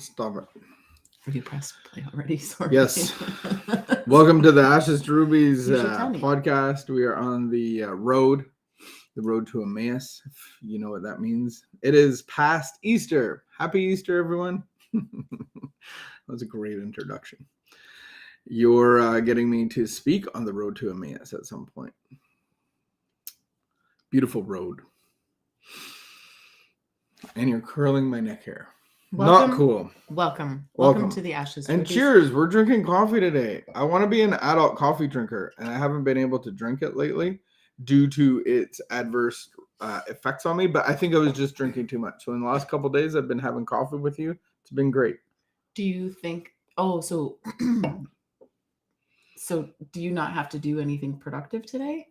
Stop it. Have you pressed play already? Sorry. Yes. Welcome to the Ashes to Rubies You should tell me. podcast. We are on the road to Emmaus, if you know what that means. It is past Easter. Happy Easter, everyone. That was a great introduction. You're getting me to speak on the road to Emmaus at some point. Beautiful road. And you're curling my neck hair. Welcome, Not cool. Welcome to the Ashes. And Rubies. cheers. We're drinking coffee today. I want to be an adult coffee drinker, and I haven't been able to drink it lately due to its adverse effects on me. But I think I was just drinking too much. So in the last couple of days, I've been having coffee with you. It's been great. Do you think? Oh, so do you not have to do anything productive today?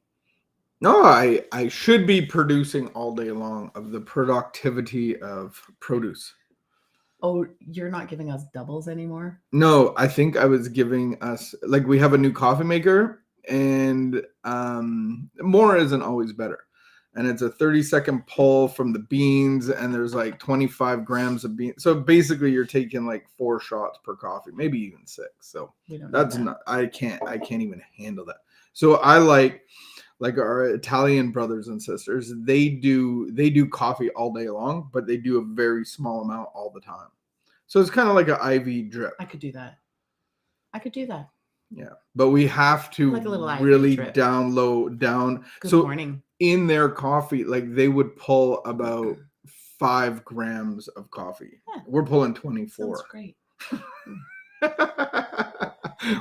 No, I should be producing all day long of the productivity of produce. Oh, you're not giving us doubles anymore? No, I think I was giving us, like, we have a new coffee maker, and more isn't always better. And it's a 30-second pull from the beans, and there's like 25 grams of beans. So basically you're taking like 4 shots per coffee, maybe even 6. So that's not, I can't even handle that. So I like our Italian brothers and sisters, they do coffee all day long, but they do a very small amount all the time. So it's kind of like an IV drip. I could do that. Yeah, but we have to like a little really drip. down. Good morning. In their coffee, like, they would pull about 5 grams of coffee. Yeah. We're pulling 24. Sounds great.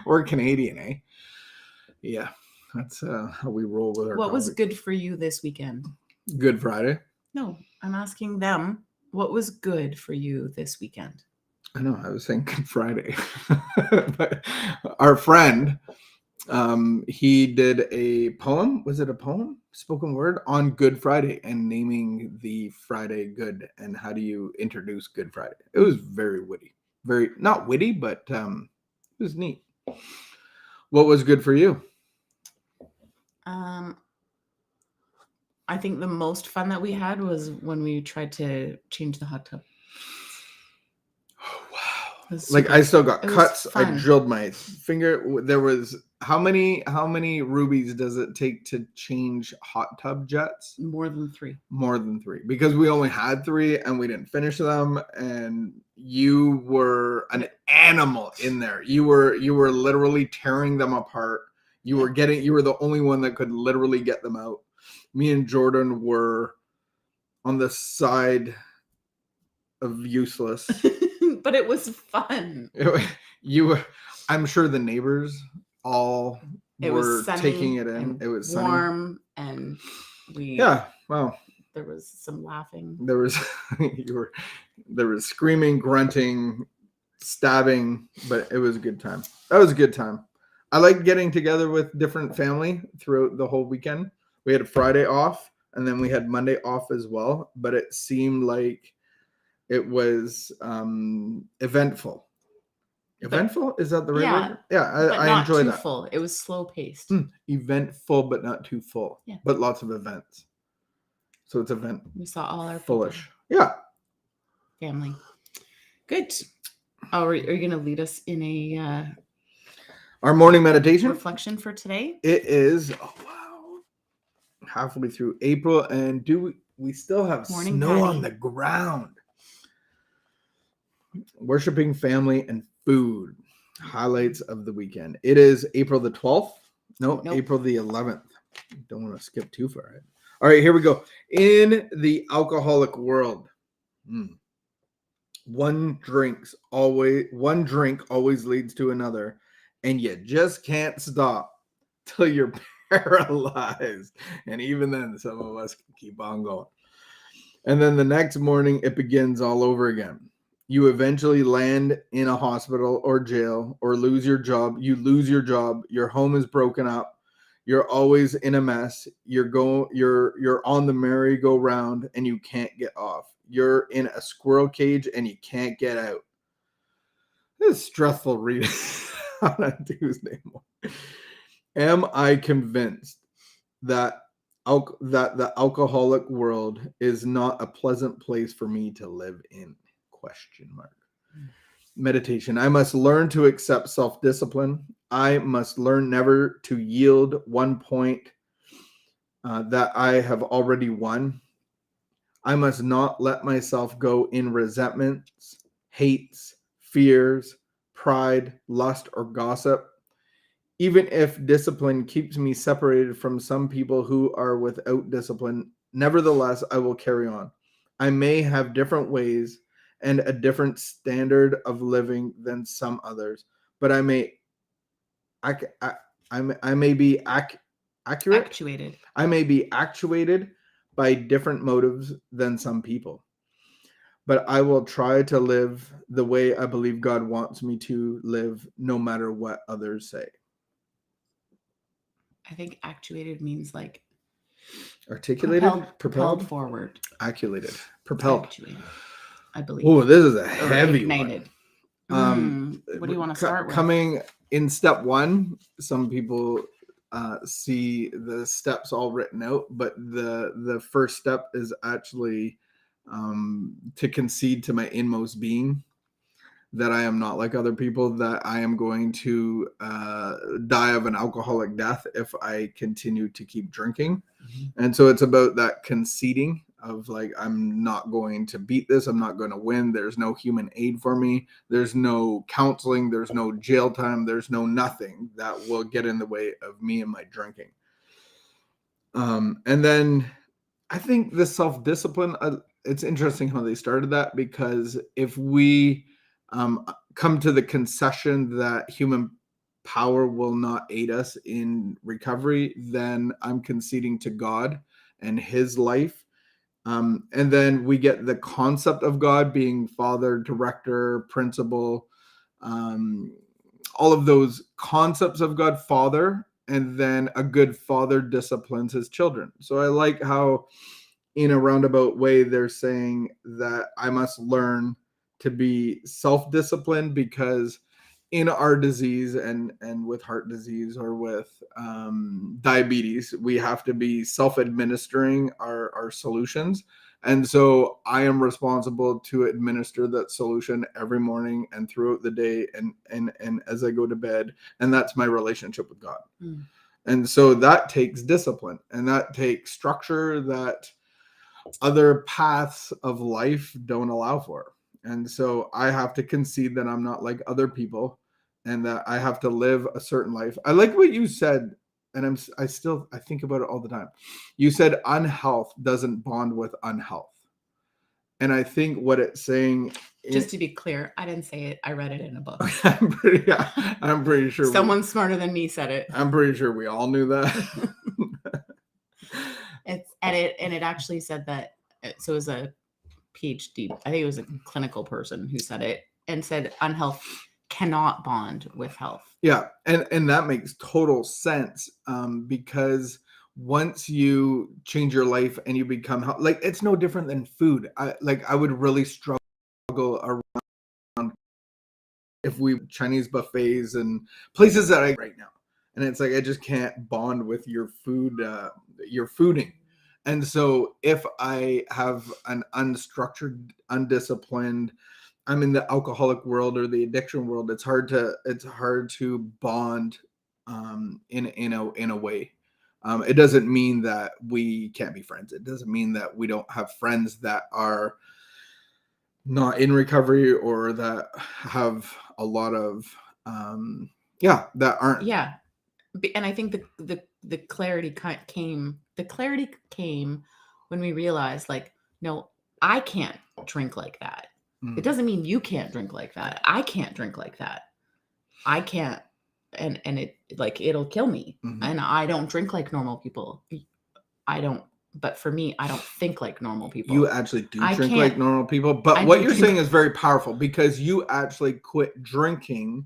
We're Canadian, eh? Yeah, that's how we roll with our What coffee. was good for you this weekend? Good Friday? No, I'm asking them. What was good for you this weekend? I know, I was saying Good Friday. But our friend, he did a poem. Was it a poem? Spoken word on Good Friday, and naming the Friday good, and how do you introduce Good Friday. It was very witty. Very, not witty, but it was neat. What was good for you? I think the most fun that we had was when we tried to change the hot tub. Oh, wow. Like, I still got cuts. I drilled my finger. There was how many rubies does it take to change hot tub jets? More than 3. Because we only had 3 and we didn't finish them, and you were an animal in there. You were literally tearing them apart. You were the only one that could literally get them out. Me and Jordan were on the side of useless. But it was fun. I'm sure the neighbors all were taking it in. It was warm, and yeah. Well, there was some laughing. There was screaming, grunting, stabbing, but it was a good time. That was a good time. I like getting together with different family throughout the whole weekend. We had a Friday off, and then we had Monday off as well, but it seemed like it was eventful. Eventful? Is that the right word? Yeah, I enjoy that. Full. It was slow paced. Eventful, but not too full. Yeah. But lots of events. So it's event. We saw all our foolish. People. Yeah. Family. Good. Oh, are you going to lead us in a our morning meditation reflection for today? It is. Oh wow. Halfway through April, and we still have snow on the ground. Worshipping family and food. Highlights of the weekend. It is April the 12th. Nope. April the 11th. Don't want to skip too far ahead. All right, here we go. In the alcoholic world, one drink always leads to another, and you just can't stop till you're paralyzed. And even then, some of us can keep on going. And then the next morning, it begins all over again. You eventually land in a hospital or jail, or lose your job. You lose your job. Your home is broken up. You're always in a mess. You're on the merry-go-round, and you can't get off. You're in a squirrel cage, and you can't get out. This is stressful reading on a Tuesday morning. Am I convinced that the alcoholic world is not a pleasant place for me to live in? ? Meditation. I must learn to accept self-discipline. I must learn never to yield one point that I have already won. I must not let myself go in resentments, hates, fears, pride, lust, or gossip. Even if discipline keeps me separated from some people who are without discipline, nevertheless, I will carry on. I may have different ways and a different standard of living than some others, but I may I may be accurate. Actuated. I may be actuated by different motives than some people, but I will try to live the way I believe God wants me to live, no matter what others say. I think actuated means like Articulated, propelled forward. Actuated, propelled. Actuated, I believe. Oh, this is a Or heavy ignited. one. What do you want to start with? Coming in step one, some people see the steps all written out, but the first step is actually to concede to my inmost being that I am not like other people, that I am going to die of an alcoholic death if I continue to keep drinking. Mm-hmm. And so it's about that conceding of like, I'm not going to beat this. I'm not going to win. There's no human aid for me. There's no counseling. There's no jail time. There's no nothing that will get in the way of me and my drinking. And then I think the self-discipline, it's interesting how they started that, because if we come to the concession that human power will not aid us in recovery, then I'm conceding to God and his life. And then we get the concept of God being father, director, principal, all of those concepts of God, father, and then a good father disciplines his children. So I like how in a roundabout way they're saying that I must learn to be self-disciplined, because in our disease and with heart disease or with diabetes, we have to be self-administering our solutions. And so I am responsible to administer that solution every morning and throughout the day and as I go to bed. And that's my relationship with God. And so that takes discipline, and that takes structure that other paths of life don't allow for. And so I have to concede that I'm not like other people, and that I have to live a certain life. I like what you said, and I think about it all the time. You said unhealth doesn't bond with unhealth. And I think what it's saying, just to be clear, I didn't say it. I read it in a book. I'm pretty sure someone smarter than me said it. I'm pretty sure we all knew that. It actually said that. So it was a PhD. I think it was a clinical person who said it, and said unhealth cannot bond with health. Yeah, and that makes total sense, because once you change your life and you become like, it's no different than food. I would really struggle around if we Chinese buffets and places that I right now, and it's like I just can't bond with your food, your fooding. And so if I have an unstructured, undisciplined, I'm in the alcoholic world or the addiction world, it's hard to bond in a way. It doesn't mean that we can't be friends. It doesn't mean that we don't have friends that are not in recovery or that have a lot of that aren't. Yeah. And I think the clarity came. The clarity came when we realized, like, no, I can't drink like that. It doesn't mean you can't drink like that. I can't drink like that. I can't, and it, like, it'll kill me. And I don't drink like normal people. I don't. But for me, I don't think like normal people. You actually do drink like normal people. But what you're saying is very powerful, because you actually quit drinking.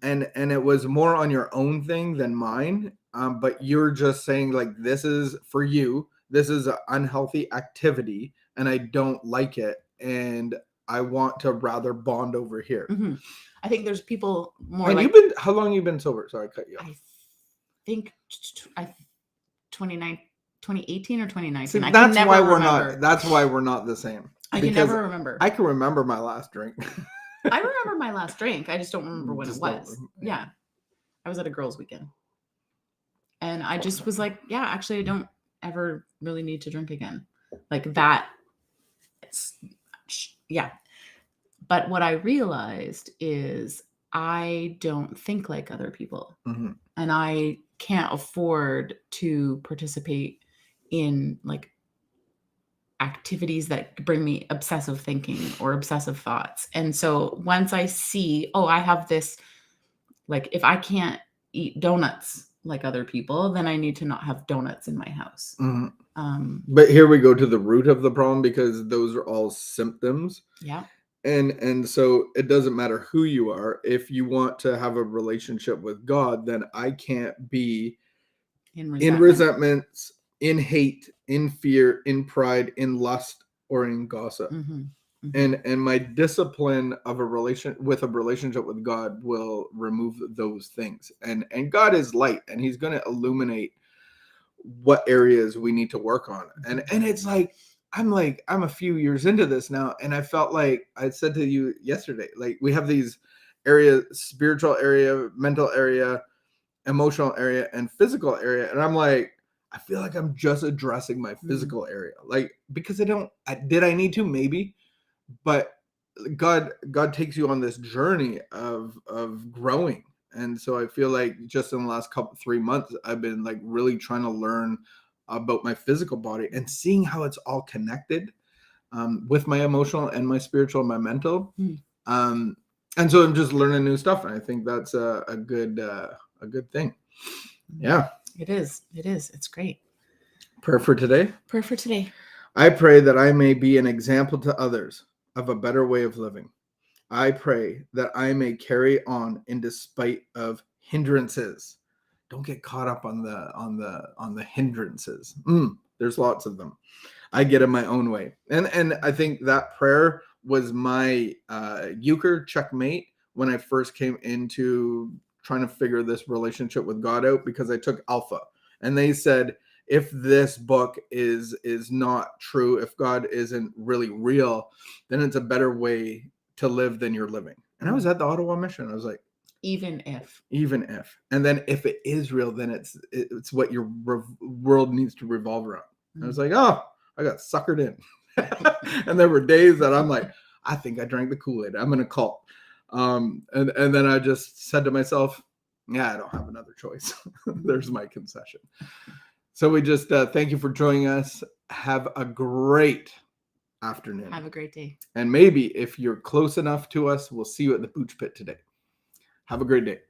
And it was more on your own thing than mine. But you're just saying, like, this is for you. This is an unhealthy activity, and I don't like it. And I want to rather bond over here. I think there's people more. And how long have you been sober? Sorry, I cut you off. I think 2018 or 2019. See, that's why we're not the same. I can never remember. I can remember my last drink. I remember my last drink. I just don't remember when Just it don't was. remember, Yeah. I was at a girls' weekend. And I just was like, yeah, actually, I don't ever really need to drink again. Like that. Yeah. But what I realized is I don't think like other people. Mhm. And I can't afford to participate in like activities that bring me obsessive thinking or obsessive thoughts. And so once I see, oh, I have this, like if I can't eat donuts like other people, then I need to not have donuts in my house. Mhm. But here we go to the root of the problem, because those are all symptoms. Yeah. And so it doesn't matter who you are. If you want to have a relationship with God, then I can't be in resentments, in hate, in fear, in pride, in lust, or in gossip. And my discipline of a relationship with God will remove those things. And God is light, and he's going to illuminate what areas we need to work on. And it's like I'm a few years into this now, and I felt like I said to you yesterday, like we have these areas: spiritual area, mental area, emotional area, and physical area. And I'm like, I feel like I'm just addressing my physical area, like, because did I need to? Maybe, but God takes you on this journey of growing. And so I feel like just in the last 3 months, I've been like really trying to learn about my physical body and seeing how it's all connected, with my emotional and my spiritual and my mental. And so I'm just learning new stuff, and I think that's a good thing. Yeah. It is. It's great. Prayer for today. I pray that I may be an example to others of a better way of living. I pray that I may carry on in despite of hindrances. Don't get caught up on the hindrances. There's lots of them. I get in my own way. And I think that prayer was my euchre checkmate when I first came into trying to figure this relationship with God out, because I took Alpha, and they said, if this book is not true, if God isn't really real, then it's a better way to live than you're living. And I was at the Ottawa Mission. I was like, even if, and then if it is real, then it's what your world needs to revolve around. I was like, oh, I got suckered in. And there were days that I'm like, I think I drank the Kool-Aid. I'm in a cult. And then I just said to myself, yeah, I don't have another choice. There's my concession. So we just thank you for joining us. Have a great afternoon. Have a great day. And maybe if you're close enough to us, we'll see you at the Booch Pit today. Have a great day.